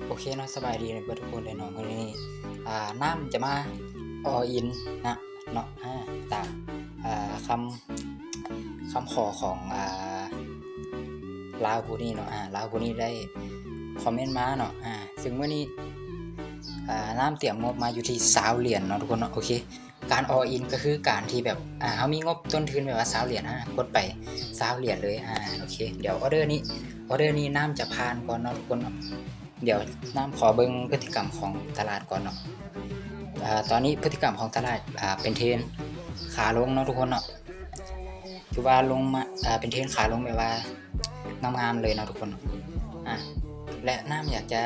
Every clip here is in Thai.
โอเคเนาะสบายดีเบิดทุกคนเลยเนาะวันนี้น้ำจะมาออินนะเนาะตามคำขอของลาวผู้นี้เนาะลาวผู้นี้ได้คอมเมนต์มาเนาะซึ่งมื้อนี้น้ำเตรียมงบมาอยู่ที่20เหรียญเนาะทุกคนเนาะโอเคการออินก็คือการที่แบบเฮามีงบต้นทุนแบบว่า20เหรียญกดไป20เหรียญเลยโอเคเดี๋ยวออเดอร์นี้น้ำจะผ่านก่อนเนาะทุกคนเนาะเดี๋ยวน้ำขอเบิ่งพฤติกรรมของตลาดก่อนเนาะตอนนี้พฤติกรรมของตลาดเป็นเทรนขาลงเนาะทุกคนเนาะคือว่าลงมาเป็นเทรนขาลงแบบว่างามๆเลยเนาะทุกคนและน้ำอยากจะ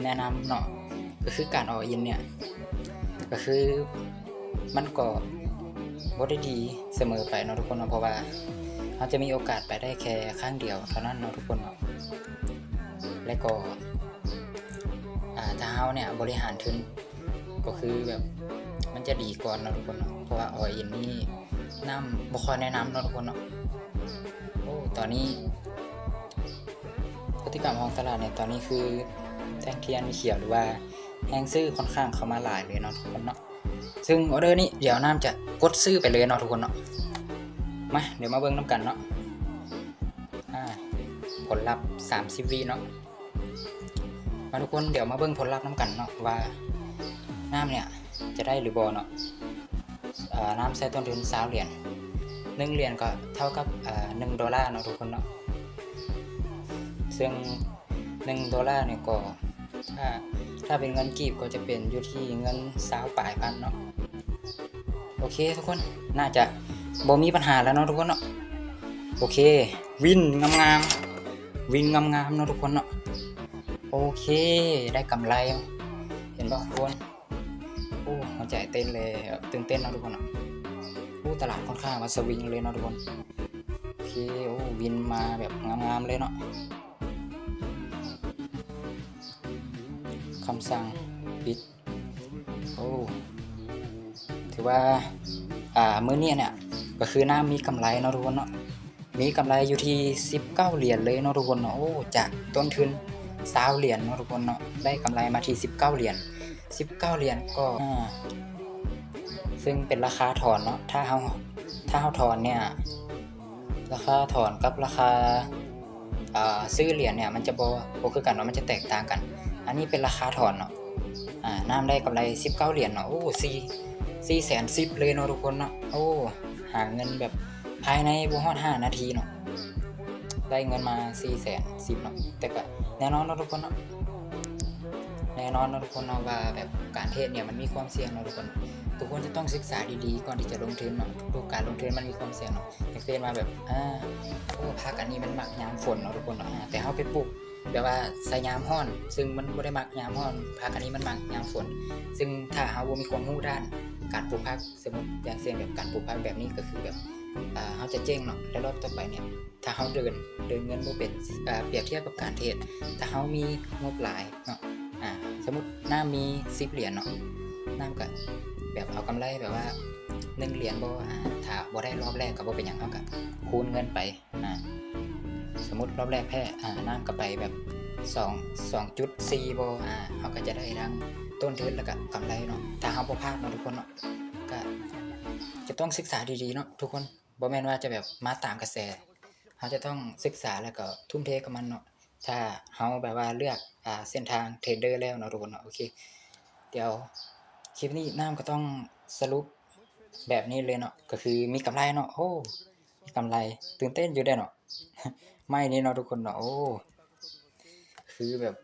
แนะนำเนาะก็คือการอออินเนี่ยก็คือมันก็บ่ได้ดีเสมอไปเนาะทุกคนเนาะเพราะว่าเราจะมีโอกาสไปได้แค่ครั้งเดียวเท่านั้นเนาะทุกคนเนาะและก็ถ้าเฮาเนี่ยบริหารทุนก็คือแบบมันจะดีกว่าเนาะทุกคนเนาะเพราะว่าอออินนี่น้ำบ่ค่อยแนะนำเนาะทุกคนเนาะโอ้ตอนนี้พฤติกรรมของตลาดเนี่ยตอนนี้คือแท่งเทียนเขียวหรือว่าแห้งซื้อค่อนข้างเข้ามาหลายเลยเนาะทุกคนเนาะซึ่งออเดอร์นี้เดี๋ยวน้ำจะกดซื้อไปเลยเนาะทุกคนเนาะมาเดี๋ยวมาเบิ่งน้ำกันเนาะผลลัพธ์30วิเนาะมาทุกคนเดี๋ยวมาเบิ่งผลลัพธ์น้ำกันเนาะว่าน้ำเนี่ยจะได้หรือบ่เนาะน้ำใช้ต้นทุน20เหรียญ1เหรียญก็เท่ากับ$1เนาะทุกคนเนาะซึ่ง$1เนี่ยก็ถ้าเป็นเงินกีบก็จะเป็นอยู่ที่เงิน20ปลายพันเนาะโอเคทุกคนน่าจะบ่มีปัญหาแล้วเนาะทุกคนเนาะโอเควินงามๆวินงามๆเนาะทุกคนเนาะโอเคได้กำไรเห็นป่ะทุกคนโอ้หัวใจเต้นเลยตื่นเต้นเนาะทุกคนเนาะตลาดค่อนข้างมาสวิงเลยเนาะทุกคนโอเคโอ้วินมาแบบงามๆเลยเนาะคำสั่งปิดโอ้ถือว่ามื้อนี้เนี่ยก็คือน้ามีกำไรเนาะทุกคนเนาะมีกำไรอยู่ที่19เหรียญเลยเนาะทุกคนเนาะโอ้จากต้นทุน20เหรียญเนาะทุกคนเนาะได้กำไรมาที่19เหรียญก็ซึ่งเป็นราคาถอนเนาะถ้าเฮาถอนเนี่ยราคาถอนกับราคาซื้อเหรียญเนี่ยมันจะบ่คือกันเนาะมันจะแตกต่างกันอันนี้เป็นราคาถอนเนาะน้ำได้กำไร19เหรียญเนาะโอ้410,000เลยเนาะทุกคนเนาะโอ้หาเงินแบบภายในบ่ฮอด5นาทีเนาะได้เงินมา410,000เนาะแต่ก็แน่นอนเนาะทุกคนเนาะแน่นอนเนาะทุกคนเนาะว่าแบบการเทรดเนี่ยมันมีความเสี่ยงเนาะทุกคนจะต้องศึกษาดีๆก่อนที่จะลงทุนเนาะทุกการลงทุนมันมีความเสี่ยงเนาะอย่างเช่นว่าแบบภาคอันนี้มันมักยามฝนเนาะทุกคนเนาะแต่เฮาไปปลูกแบบว่าใส่ยามร้อนซึ่งมันบ่ได้มักยามร้อนภาคอันนี้มันมักยามฝนซึ่งถ้าเฮาบ่มีความรู้ด้านการปลูกผักสมมุติอย่างเช่นแบบการปลูกผักแบบนี้ก็คือแบบเฮาจะเจ๊งเนาะแล้วรอบต่อไปเนี่ยถ้าเฮาเดินเงินบ่เป็นเปรียบเทียบกับการเทรดถ้าเฮามีงบหลายเนาะสมมุติน้ามี10เหรียญเนาะน้าก็แบบเอากำไรแบบว่า1เหรียญบ่ถ้าบ่ได้รอบแรกก็บ่เป็นหยังเฮาก็คูณเงินไปสมมุติรอบแรกแพ้น้าก็ไปแบบ2.4บ่เฮาก็จะได้ทั้งต้นทุนแล้วก็กำไรเนาะถ้าเฮาบ่พลาดเนาะทุกคนเนาะก็จะต้องศึกษาดีๆเนาะทุกคนบ่แม่นว่าจะแบบมาตามกระแสเฮาจะต้องศึกษาแล้วก็ทุ่มเทกับมันเนาะถ้าเฮาแบบว่าเลือกเส้นทางเทรดเดอร์แล้วเนาะทุกคนเนาะโอเคเดี๋ยวคลิปนี้น้ำก็ต้องสรุปแบบนี้เลยเนาะก็คือมีกำไรเนาะโอ้มีกำไรตื่นเต้นอยู่ได้เนาะ ไม่นี่เนาะทุกคนเนาะโอ้คือแบบ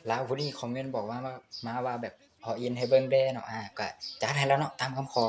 ลาวผู้นี้คอมเมนต์บอกว่ามาว่าแบบออินให้เบิ่งแด่เนาะก็จัดให้แล้วเนาะตามคำขอ